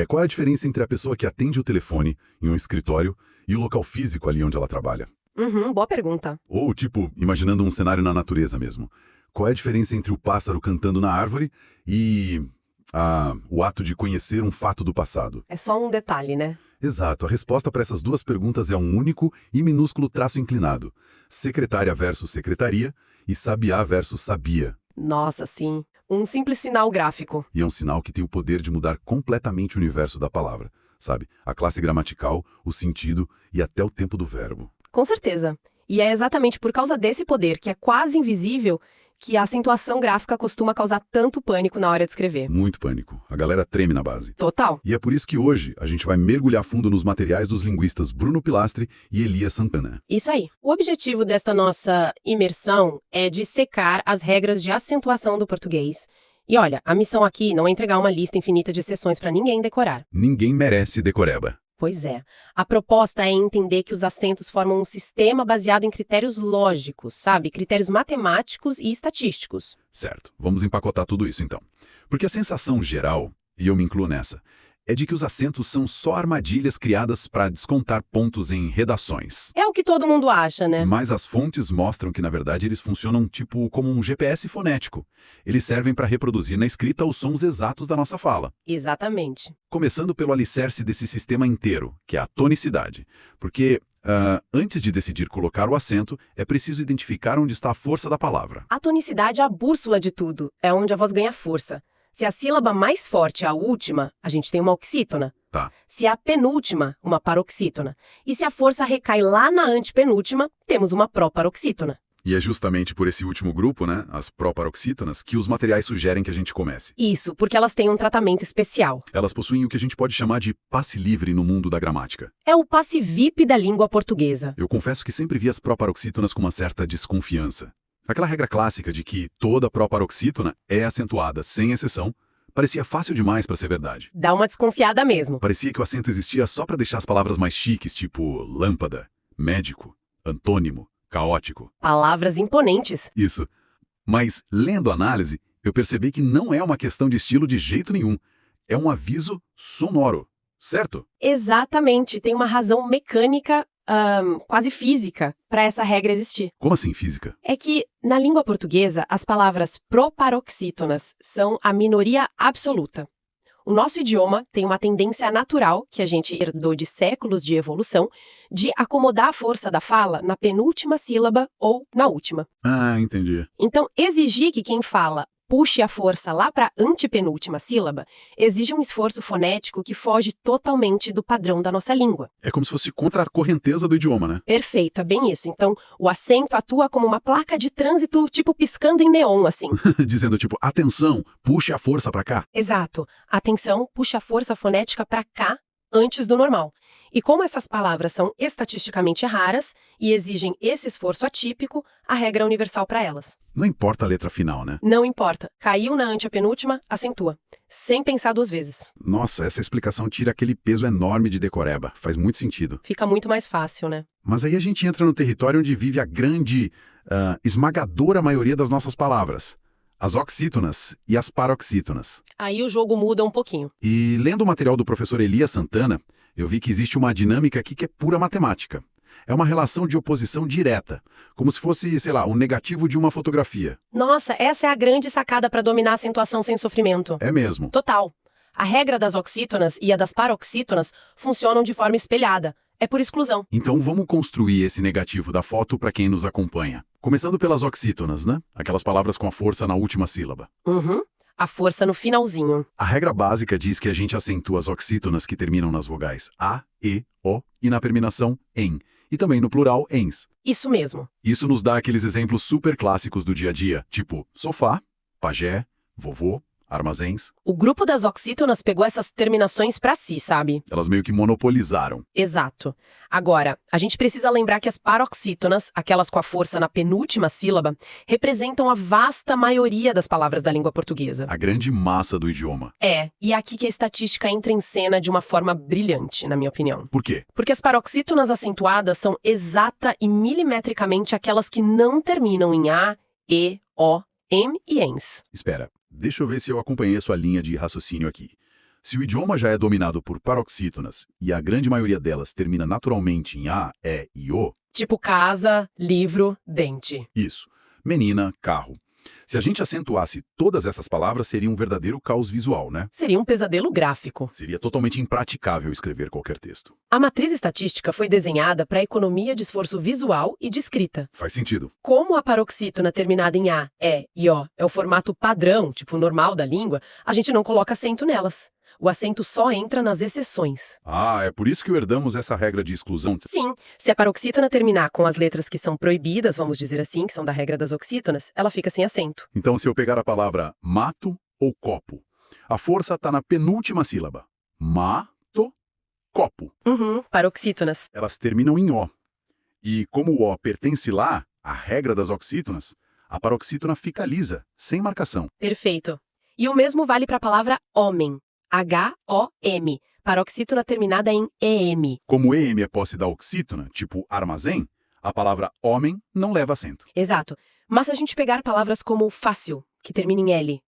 Qual é a diferença entre a pessoa que atende o telefone em um escritório e o local físico ali onde ela trabalha? Boa pergunta. Ou, tipo, imaginando um cenário na natureza mesmo. Qual é a diferença entre o pássaro cantando na árvore e o ato de conhecer um fato do passado? É só um detalhe, né? Exato, a resposta para essas duas perguntas é um único e minúsculo traço inclinado. Secretária versus secretaria e sabiá versus sabia. Nossa, sim. Um simples sinal gráfico. E é um sinal que tem o poder de mudar completamente o universo da palavra, sabe? A classe gramatical, o sentido e até o tempo do verbo. Com certeza. E é exatamente por causa desse poder, que é quase invisível, que a acentuação gráfica costuma causar tanto pânico na hora de escrever. Muito pânico. A galera treme na base. Total. E é por isso que hoje a gente vai mergulhar fundo nos materiais dos linguistas Bruno Pilastre e Elias Santana. Isso aí. O objetivo desta nossa imersão é dissecar as regras de acentuação do português. E olha, a missão aqui não é entregar uma lista infinita de exceções para ninguém decorar. Ninguém merece decoreba. Pois é. A proposta é entender que os acentos formam um sistema baseado em critérios lógicos, sabe? Critérios matemáticos e estatísticos. Certo, vamos empacotar tudo isso então. Porque a sensação geral, e eu me incluo nessa, é de que os acentos são só armadilhas criadas para descontar pontos em redações. É o que todo mundo acha, né? Mas as fontes mostram que, na verdade, eles funcionam tipo como um GPS fonético. Eles servem para reproduzir na escrita os sons exatos da nossa fala. Exatamente. Começando pelo alicerce desse sistema inteiro, que é a tonicidade. Porque, antes de decidir colocar o acento, é preciso identificar onde está a força da palavra. A tonicidade é a bússola de tudo. É onde a voz ganha força. Se a sílaba mais forte é a última, a gente tem uma oxítona. Tá. Se é a penúltima, uma paroxítona. E se a força recai lá na antepenúltima, temos uma proparoxítona. E é justamente por esse último grupo, né, as proparoxítonas, que os materiais sugerem que a gente comece. Isso, porque elas têm um tratamento especial. Elas possuem o que a gente pode chamar de passe livre no mundo da gramática. É o passe VIP da língua portuguesa. Eu confesso que sempre vi as proparoxítonas com uma certa desconfiança. Aquela regra clássica de que toda proparoxítona é acentuada, sem exceção, parecia fácil demais para ser verdade. Dá uma desconfiada mesmo. Parecia que o acento existia só para deixar as palavras mais chiques, tipo lâmpada, médico, antônimo, caótico. Palavras imponentes. Isso. Mas, lendo a análise, eu percebi que não é uma questão de estilo de jeito nenhum. É um aviso sonoro, certo? Exatamente. Tem uma razão mecânica, quase física, para essa regra existir. Como assim física? É que, na língua portuguesa, as palavras proparoxítonas são a minoria absoluta. O nosso idioma tem uma tendência natural, que a gente herdou de séculos de evolução, de acomodar a força da fala na penúltima sílaba ou na última. Ah, entendi. Então, exigir que quem fala puxe a força lá para a antepenúltima sílaba exige um esforço fonético que foge totalmente do padrão da nossa língua. É como se fosse contra a correnteza do idioma, né? Perfeito, é bem isso. Então, o acento atua como uma placa de trânsito, tipo piscando em neon, assim. Dizendo tipo, atenção, puxe a força pra cá. Exato. Atenção, puxa a força fonética para cá antes do normal. E como essas palavras são estatisticamente raras e exigem esse esforço atípico, a regra é universal para elas. Não importa a letra final, né? Não importa. Caiu na antepenúltima, acentua. Sem pensar duas vezes. Nossa, essa explicação tira aquele peso enorme de decoreba. Faz muito sentido. Fica muito mais fácil, né? Mas aí a gente entra no território onde vive a grande, esmagadora maioria das nossas palavras. As oxítonas e as paroxítonas. Aí o jogo muda um pouquinho. E lendo o material do professor Elias Santana, eu vi que existe uma dinâmica aqui que é pura matemática. É uma relação de oposição direta, como se fosse, sei lá, o negativo de uma fotografia. Nossa, essa é a grande sacada para dominar a acentuação sem sofrimento. É mesmo. Total. A regra das oxítonas e a das paroxítonas funcionam de forma espelhada. É por exclusão. Então vamos construir esse negativo da foto para quem nos acompanha. Começando pelas oxítonas, né? Aquelas palavras com a força na última sílaba. A força no finalzinho. A regra básica diz que a gente acentua as oxítonas que terminam nas vogais A, E, O e na terminação em. E também no plural ens. Isso mesmo. Isso nos dá aqueles exemplos super clássicos do dia a dia, tipo sofá, pajé, vovô, armazéns. O grupo das oxítonas pegou essas terminações para si, sabe? Elas meio que monopolizaram. Exato. Agora, a gente precisa lembrar que as paroxítonas, aquelas com a força na penúltima sílaba, representam a vasta maioria das palavras da língua portuguesa. A grande massa do idioma. E é aqui que a estatística entra em cena de uma forma brilhante, na minha opinião. Por quê? Porque as paroxítonas acentuadas são exata e milimetricamente aquelas que não terminam em A, E, O, M e ENS. Espera, deixa eu ver se eu acompanhei a sua linha de raciocínio aqui. Se o idioma já é dominado por paroxítonas e a grande maioria delas termina naturalmente em A, E e O, Tipo casa, livro, dente. isso, menina, carro. Se a gente acentuasse todas essas palavras, seria um verdadeiro caos visual, né? Seria um pesadelo gráfico. Seria totalmente impraticável escrever qualquer texto. A matriz estatística foi desenhada para economia de esforço visual e de escrita. Faz sentido. Como a paroxítona terminada em A, E e O é o formato padrão, tipo normal da língua, a gente não coloca acento nelas. O acento só entra nas exceções. Ah, é por isso que herdamos essa regra de exclusão. Sim, se a paroxítona terminar com as letras que são proibidas, vamos dizer assim, que são da regra das oxítonas, ela fica sem acento. Então, se eu pegar a palavra mato ou copo, a força está na penúltima sílaba. Mato, copo. Paroxítonas. Elas terminam em O. E como o O pertence lá, à regra das oxítonas, a paroxítona fica lisa, sem marcação. Perfeito. E o mesmo vale para a palavra homem. H-O-M. Paroxítona terminada em EM. Como EM é posse da oxítona, tipo armazém, a palavra homem não leva acento. Exato. Mas se a gente pegar palavras como fácil, que termina em L,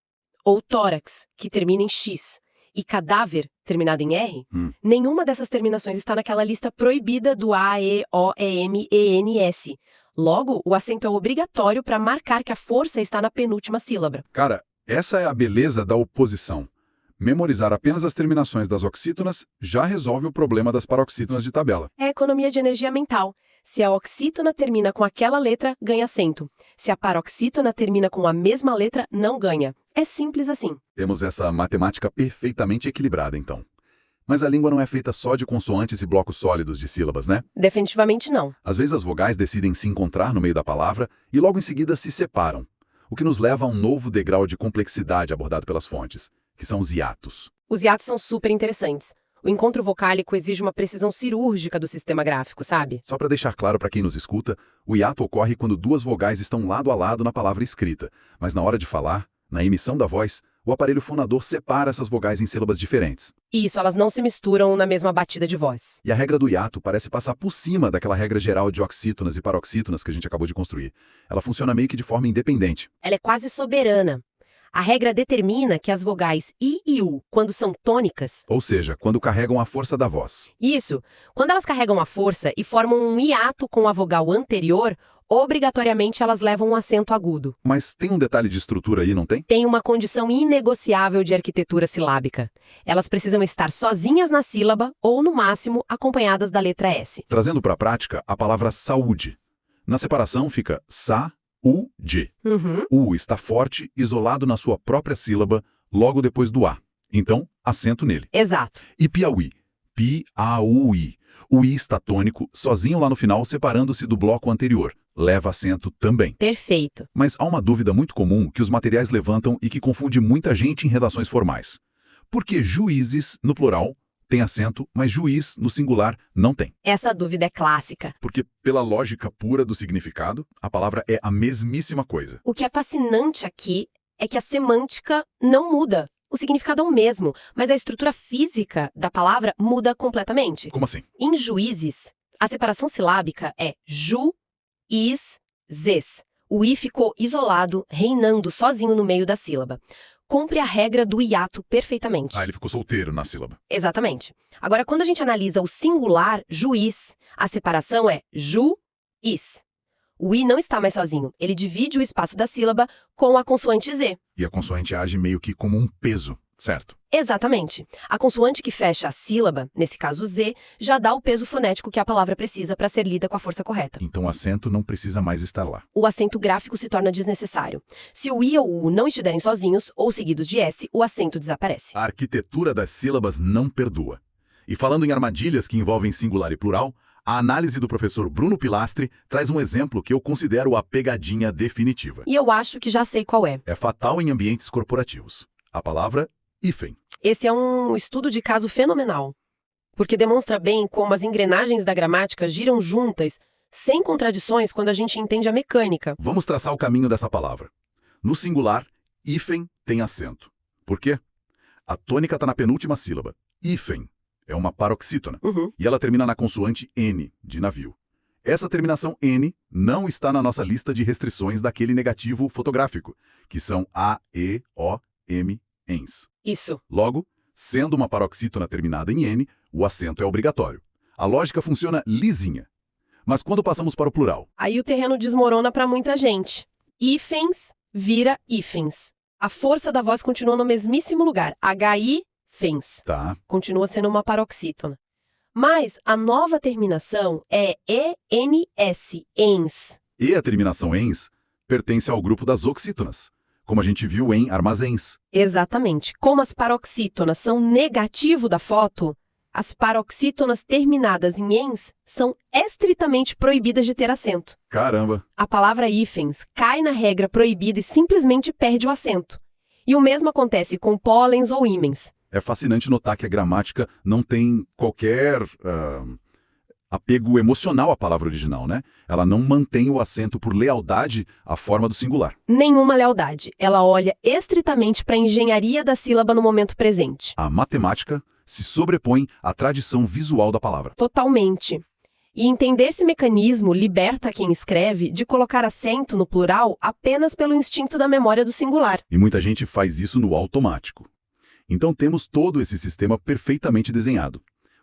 ou tórax, que termina em X, e cadáver, terminado em R, nenhuma dessas terminações está naquela lista proibida do A, E, O, E, M, E, N, S. Logo, o acento é obrigatório para marcar que a força está na penúltima sílaba. Cara, essa é a beleza da oposição. Memorizar apenas as terminações das oxítonas já resolve o problema das paroxítonas de tabela. É economia de energia mental. Se a oxítona termina com aquela letra, ganha acento. Se a paroxítona termina com a mesma letra, não ganha. É simples assim. Temos essa matemática perfeitamente equilibrada, então. Mas a língua não é feita só de consoantes e blocos sólidos de sílabas, né? Definitivamente não. Às vezes as vogais decidem se encontrar no meio da palavra e logo em seguida se separam, o que nos leva a um novo degrau de complexidade abordado pelas fontes, que são os hiatos. Os hiatos são super interessantes. O encontro vocálico exige uma precisão cirúrgica do sistema gráfico, sabe? Só para deixar claro para quem nos escuta, o hiato ocorre quando duas vogais estão lado a lado na palavra escrita, mas na hora de falar, na emissão da voz, o aparelho fonador separa essas vogais em sílabas diferentes. Isso, elas não se misturam na mesma batida de voz. E a regra do hiato parece passar por cima daquela regra geral de oxítonas e paroxítonas que a gente acabou de construir. Ela funciona meio que de forma independente. Ela é quase soberana. A regra determina que as vogais I e U, quando são tônicas... Ou seja, quando carregam a força da voz. Isso, quando elas carregam a força e formam um hiato com a vogal anterior, obrigatoriamente elas levam um acento agudo. Mas tem um detalhe de estrutura aí, não tem? Tem uma condição inegociável de arquitetura silábica. Elas precisam estar sozinhas na sílaba ou, no máximo, acompanhadas da letra S. Trazendo para a prática a palavra saúde. Na separação fica sa-u-de. O está forte, isolado na sua própria sílaba, logo depois do A. Então, acento nele. Exato. E Piauí. Pi-a-u-i. O I está tônico, sozinho lá no final, separando-se do bloco anterior. Leva acento também. Perfeito. Mas há uma dúvida muito comum que os materiais levantam e que confunde muita gente em redações formais. Por que juízes, no plural, tem acento, mas juiz, no singular, não tem? Essa dúvida é clássica. Porque, pela lógica pura do significado, a palavra é a mesmíssima coisa. O que é fascinante aqui é que a semântica não muda. O significado é o mesmo, mas a estrutura física da palavra muda completamente. Como assim? Em juízes, a separação silábica é ju, is, zes. O i ficou isolado, reinando sozinho no meio da sílaba. Cumpre a regra do hiato perfeitamente. Ah, ele ficou solteiro na sílaba. Exatamente. Agora, quando a gente analisa o singular, juiz, a separação é ju, is. O i não está mais sozinho. Ele divide o espaço da sílaba com a consoante z. E a consoante age meio que como um peso, certo? Exatamente. A consoante que fecha a sílaba, nesse caso z, já dá o peso fonético que a palavra precisa para ser lida com a força correta. Então o acento não precisa mais estar lá. O acento gráfico se torna desnecessário. Se o i ou o u não estiverem sozinhos ou seguidos de s, o acento desaparece. A arquitetura das sílabas não perdoa. E falando em armadilhas que envolvem singular e plural, a análise do professor Bruno Pilastre traz um exemplo que eu considero a pegadinha definitiva. E eu acho que já sei qual é. É fatal em ambientes corporativos. A palavra hífen. Esse é um estudo de caso fenomenal, porque demonstra bem como as engrenagens da gramática giram juntas, sem contradições quando a gente entende a mecânica. Vamos traçar o caminho dessa palavra. No singular, hífen tem acento. Por quê? A tônica está na penúltima sílaba. Hífen é uma paroxítona. E ela termina na consoante N, de navio. Essa terminação N não está na nossa lista de restrições daquele negativo fotográfico, que são A, E, O, M, ens. Isso. Logo, Sendo uma paroxítona terminada em N, o acento é obrigatório. A lógica funciona lisinha. Mas quando passamos para o plural? Aí o terreno desmorona para muita gente. Hífens vira hífens. A força da voz continua no mesmíssimo lugar. H-I-fens. Tá. Continua sendo uma paroxítona. Mas a nova terminação é E-N-S, ens. E a terminação ens pertence ao grupo das oxítonas, como a gente viu em armazéns. Exatamente. Como as paroxítonas são negativo da foto, as paroxítonas terminadas em ens são estritamente proibidas de ter acento. Caramba! A palavra hífens cai na regra proibida e simplesmente perde o acento. E o mesmo acontece com pólens ou ímens. É fascinante notar que a gramática não tem qualquer apego emocional à palavra original, né? Ela não mantém o acento por lealdade à forma do singular. Nenhuma lealdade. Ela olha estritamente para a engenharia da sílaba no momento presente. A matemática se sobrepõe à tradição visual da palavra. Totalmente. E entender esse mecanismo liberta quem escreve de colocar acento no plural apenas pelo instinto da memória do singular. E muita gente faz isso no automático. Então temos todo esse sistema perfeitamente desenhado.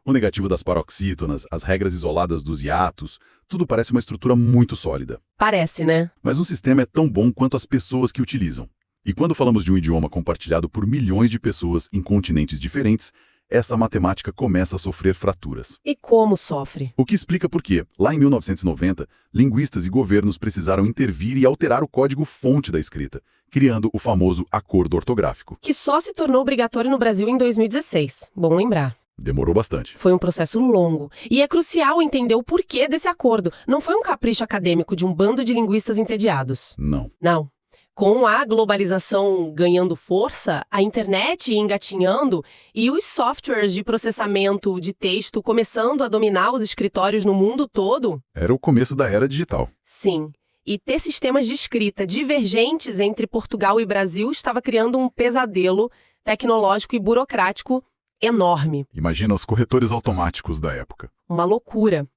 O negativo das paroxítonas, as regras isoladas dos hiatos, tudo parece uma estrutura muito sólida. Parece, né? Mas um sistema é tão bom quanto as pessoas que o utilizam. E quando falamos de um idioma compartilhado por milhões de pessoas em continentes diferentes, essa matemática começa a sofrer fraturas. E como sofre? O que explica por que, lá em 1990, linguistas e governos precisaram intervir e alterar o código-fonte da escrita, criando o famoso acordo ortográfico. Que só se tornou obrigatório no Brasil em 2016. Bom lembrar. Demorou bastante. Foi um processo longo. E é crucial entender o porquê desse acordo. Não foi um capricho acadêmico de um bando de linguistas entediados. Não. Não. Com a globalização ganhando força, a internet engatinhando e os softwares de processamento de texto começando a dominar os escritórios no mundo todo... Era o começo da era digital. Sim. E ter sistemas de escrita divergentes entre Portugal e Brasil estava criando um pesadelo tecnológico e burocrático enorme. Imagina os corretores automáticos da época. Uma loucura.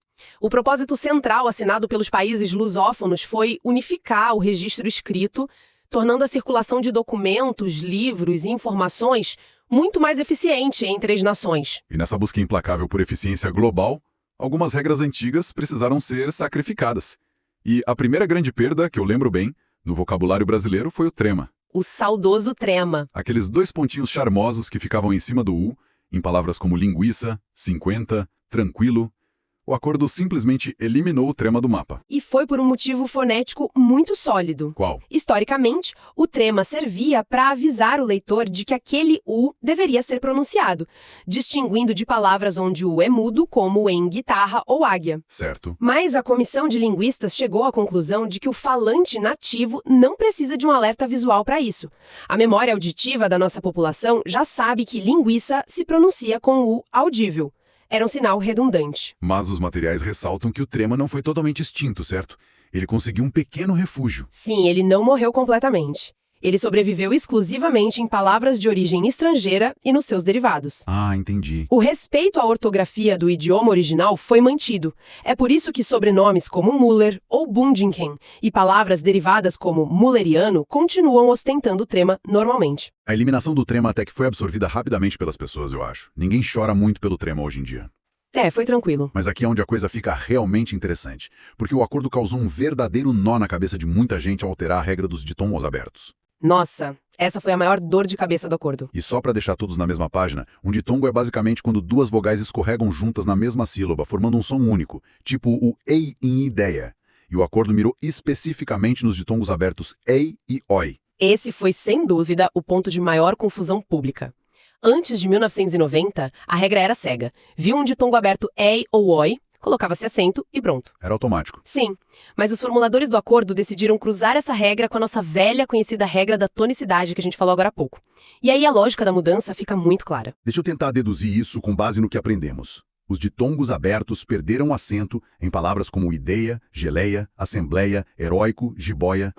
O propósito central assinado pelos países lusófonos foi unificar o registro escrito, tornando a circulação de documentos, livros e informações muito mais eficiente entre as nações. E nessa busca implacável por eficiência global, algumas regras antigas precisaram ser sacrificadas. E a primeira grande perda, que eu lembro bem, no vocabulário brasileiro foi o trema. O saudoso trema. Aqueles 2 pontinhos charmosos que ficavam em cima do U, em palavras como linguiça, 50, tranquilo. O acordo simplesmente eliminou o trema do mapa. E foi por um motivo fonético muito sólido. Qual? Historicamente, o trema servia para avisar o leitor de que aquele U deveria ser pronunciado, distinguindo de palavras onde o U é mudo, como em guitarra ou águia. Certo. Mas a comissão de linguistas chegou à conclusão de que o falante nativo não precisa de um alerta visual para isso. A memória auditiva da nossa população já sabe que linguiça se pronuncia com o U audível. Era um sinal redundante. Mas os materiais ressaltam que o trema não foi totalmente extinto, certo? Ele conseguiu um pequeno refúgio. Sim, ele não morreu completamente. Ele sobreviveu exclusivamente em palavras de origem estrangeira e nos seus derivados. Ah, entendi. O respeito à ortografia do idioma original foi mantido. É por isso que sobrenomes como Müller ou Bundingen e palavras derivadas como mulleriano continuam ostentando o trema normalmente. A eliminação do trema até que foi absorvida rapidamente pelas pessoas, eu acho. Ninguém chora muito pelo trema hoje em dia. Foi tranquilo. Mas aqui é onde a coisa fica realmente interessante, porque o acordo causou um verdadeiro nó na cabeça de muita gente ao alterar a regra dos ditongos abertos. Nossa, essa foi a maior dor de cabeça do acordo. E só para deixar todos na mesma página, um ditongo é basicamente quando 2 vogais escorregam juntas na mesma sílaba, formando um som único, tipo o ei em ideia. E o acordo mirou especificamente nos ditongos abertos ei e oi. Esse foi, sem dúvida, o ponto de maior confusão pública. Antes de 1990, a regra era cega. Viu um ditongo aberto ei ou oi, colocava-se acento e pronto. Era automático. Sim, mas os formuladores do acordo decidiram cruzar essa regra com a nossa velha conhecida regra da tonicidade que a gente falou agora há pouco. E aí a lógica da mudança fica muito clara. Deixa eu tentar deduzir isso com base no que aprendemos. Os ditongos abertos perderam acento em palavras como ideia, geleia, assembleia, heróico, jiboia.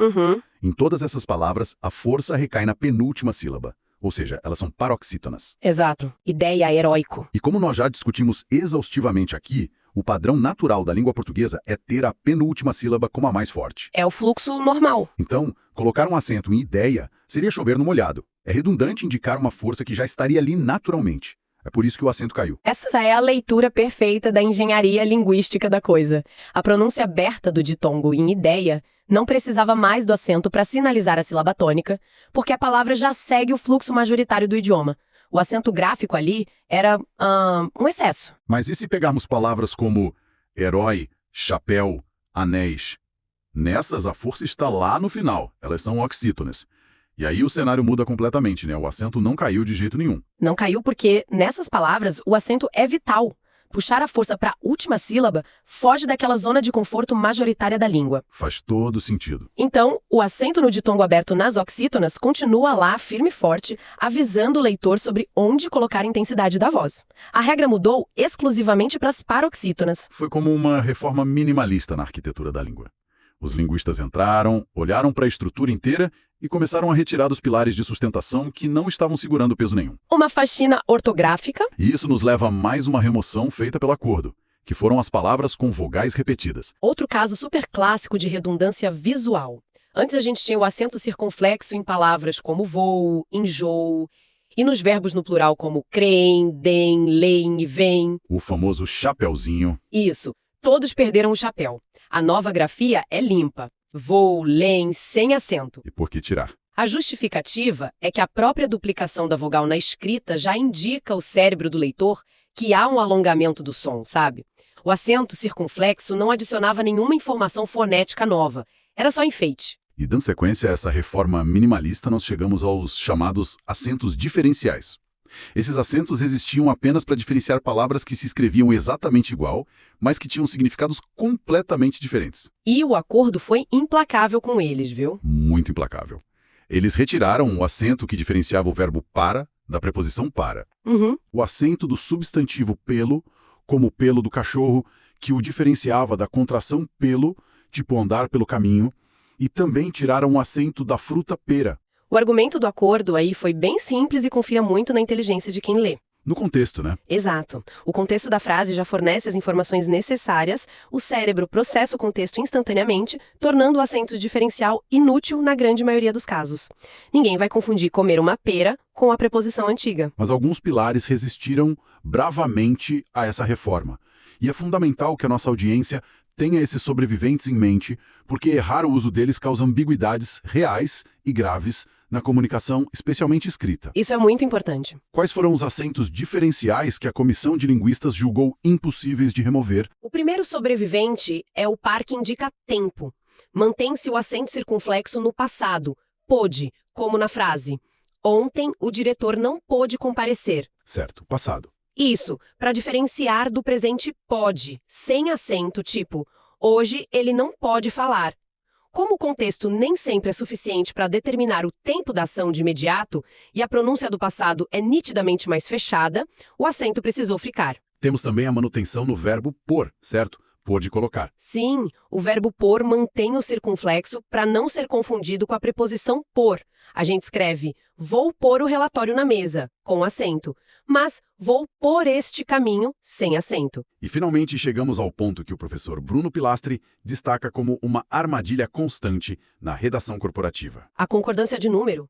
Em todas essas palavras, a força recai na penúltima sílaba. Ou seja, elas são paroxítonas. Exato. Ideia, heróico. E como nós já discutimos exaustivamente aqui, o padrão natural da língua portuguesa é ter a penúltima sílaba como a mais forte. É o fluxo normal. Então, colocar um acento em ideia seria chover no molhado. É redundante indicar uma força que já estaria ali naturalmente. É por isso que o acento caiu. Essa é a leitura perfeita da engenharia linguística da coisa. A pronúncia aberta do ditongo em ideia não precisava mais do acento para sinalizar a sílaba tônica, porque a palavra já segue o fluxo majoritário do idioma. O acento gráfico ali era um excesso. Mas e se pegarmos palavras como herói, chapéu, anéis? Nessas, a força está lá no final. Elas são oxítonas. E aí o cenário muda completamente, né? O acento não caiu de jeito nenhum. Não caiu porque, nessas palavras, o acento é vital. Puxar a força para a última sílaba foge daquela zona de conforto majoritária da língua. Faz todo sentido. Então, o acento no ditongo aberto nas oxítonas continua lá, firme e forte, avisando o leitor sobre onde colocar a intensidade da voz. A regra mudou exclusivamente para as paroxítonas. Foi como uma reforma minimalista na arquitetura da língua. Os linguistas entraram, olharam para a estrutura inteira e começaram a retirar dos pilares de sustentação que não estavam segurando peso nenhum. Uma faxina ortográfica. E isso nos leva a mais uma remoção feita pelo acordo, que foram as palavras com vogais repetidas. Outro caso super clássico de redundância visual. Antes a gente tinha o acento circunflexo em palavras como voo, enjoo, e nos verbos no plural como creem, deem, leem e vêm. O famoso chapeuzinho. Isso, todos perderam o chapéu. A nova grafia é limpa. Vou, leem, sem acento. E por que tirar? A justificativa é que a própria duplicação da vogal na escrita já indica ao cérebro do leitor que há um alongamento do som, sabe? O acento circunflexo não adicionava nenhuma informação fonética nova. Era só enfeite. E dando sequência a essa reforma minimalista, nós chegamos aos chamados acentos diferenciais. Esses acentos existiam apenas para diferenciar palavras que se escreviam exatamente igual, mas que tinham significados completamente diferentes. E o acordo foi implacável com eles, viu? Muito implacável. Eles retiraram o acento que diferenciava o verbo para da preposição para. O acento do substantivo pelo, como o pelo do cachorro, que o diferenciava da contração pelo, tipo andar pelo caminho, e também tiraram o acento da fruta pera. O argumento do acordo aí foi bem simples e confia muito na inteligência de quem lê. No contexto, né? Exato. O contexto da frase já fornece as informações necessárias, o cérebro processa o contexto instantaneamente, tornando o acento diferencial inútil na grande maioria dos casos. Ninguém vai confundir comer uma pera com a preposição antiga. Mas alguns pilares resistiram bravamente a essa reforma. E é fundamental que a nossa audiência tenha esses sobreviventes em mente, porque errar o uso deles causa ambiguidades reais e graves na comunicação, especialmente escrita. Isso é muito importante. Quais foram os acentos diferenciais que a comissão de linguistas julgou impossíveis de remover? O primeiro sobrevivente é o par que indica tempo. Mantém-se o acento circunflexo no passado, pôde, como na frase: ontem o diretor não pôde comparecer. Certo, passado. Isso, para diferenciar do presente pode, sem acento, tipo, hoje ele não pode falar. Como o contexto nem sempre é suficiente para determinar o tempo da ação de imediato e a pronúncia do passado é nitidamente mais fechada, o acento precisou ficar. Temos também a manutenção no verbo pôr, certo? Pôr de colocar. Sim, o verbo pôr mantém o circunflexo para não ser confundido com a preposição pôr. A gente escreve, vou pôr o relatório na mesa, com acento, mas vou por este caminho, sem acento. E finalmente chegamos ao ponto que o professor Bruno Pilastri destaca como uma armadilha constante na redação corporativa. A concordância de número.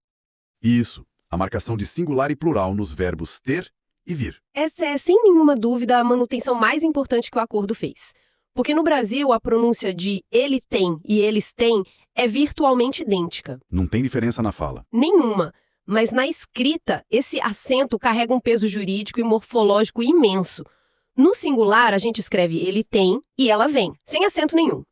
Isso, a marcação de singular e plural nos verbos ter e vir. Essa é, sem nenhuma dúvida, a manutenção mais importante que o acordo fez. Porque no Brasil, a pronúncia de ele tem e eles têm é virtualmente idêntica. Não tem diferença na fala. Nenhuma. Mas na escrita, esse acento carrega um peso jurídico e morfológico imenso. No singular, a gente escreve ele tem e ela vem, sem acento nenhum.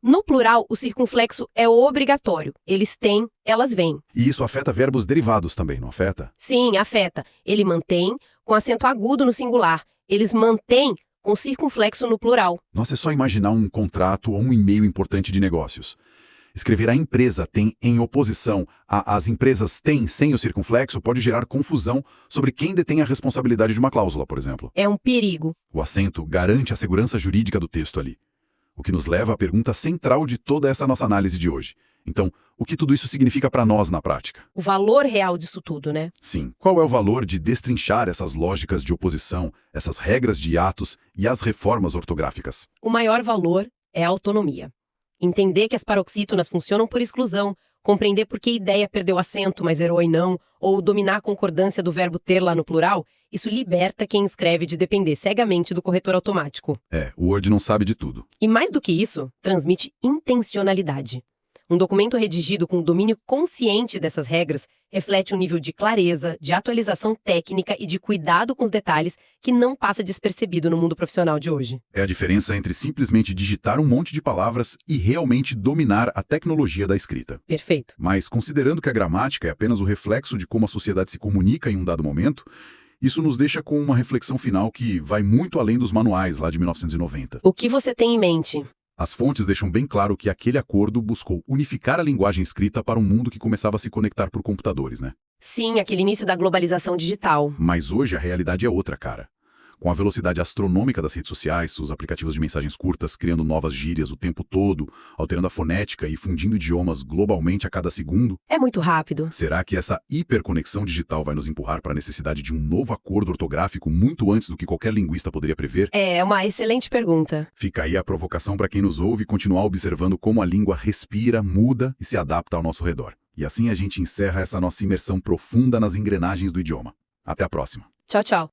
No plural, o circunflexo é obrigatório. Eles têm, elas vêm. E isso afeta verbos derivados também, não afeta? Sim, afeta. Ele mantém, com acento agudo no singular. Eles mantêm, com circunflexo no plural. Nossa, é só imaginar um contrato ou um e-mail importante de negócios. Escrever a empresa tem em oposição a as empresas têm sem o circunflexo pode gerar confusão sobre quem detém a responsabilidade de uma cláusula, por exemplo. É um perigo. O acento garante a segurança jurídica do texto ali. O que nos leva à pergunta central de toda essa nossa análise de hoje. Então, o que tudo isso significa para nós na prática? O valor real disso tudo, né? Sim. Qual é o valor de destrinchar essas lógicas de oposição, essas regras de hiatos e as reformas ortográficas? O maior valor é a autonomia. Entender que as paroxítonas funcionam por exclusão, compreender por que ideia perdeu acento, mas herói não, ou dominar a concordância do verbo ter lá no plural, isso liberta quem escreve de depender cegamente do corretor automático. O Word não sabe de tudo. E mais do que isso, transmite intencionalidade. Um documento redigido com o domínio consciente dessas regras reflete um nível de clareza, de atualização técnica e de cuidado com os detalhes que não passa despercebido no mundo profissional de hoje. É a diferença entre simplesmente digitar um monte de palavras e realmente dominar a tecnologia da escrita. Perfeito. Mas considerando que a gramática é apenas o reflexo de como a sociedade se comunica em um dado momento, isso nos deixa com uma reflexão final que vai muito além dos manuais lá de 1990. O que você tem em mente? As fontes deixam bem claro que aquele acordo buscou unificar a linguagem escrita para um mundo que começava a se conectar por computadores, né? Sim, aquele início da globalização digital. Mas hoje a realidade é outra, cara. Com a velocidade astronômica das redes sociais, os aplicativos de mensagens curtas criando novas gírias o tempo todo, alterando a fonética e fundindo idiomas globalmente a cada segundo. É muito rápido. Será que essa hiperconexão digital vai nos empurrar para a necessidade de um novo acordo ortográfico muito antes do que qualquer linguista poderia prever? É uma excelente pergunta. Fica aí a provocação para quem nos ouve continuar observando como a língua respira, muda e se adapta ao nosso redor. E assim a gente encerra essa nossa imersão profunda nas engrenagens do idioma. Até a próxima. Tchau, tchau.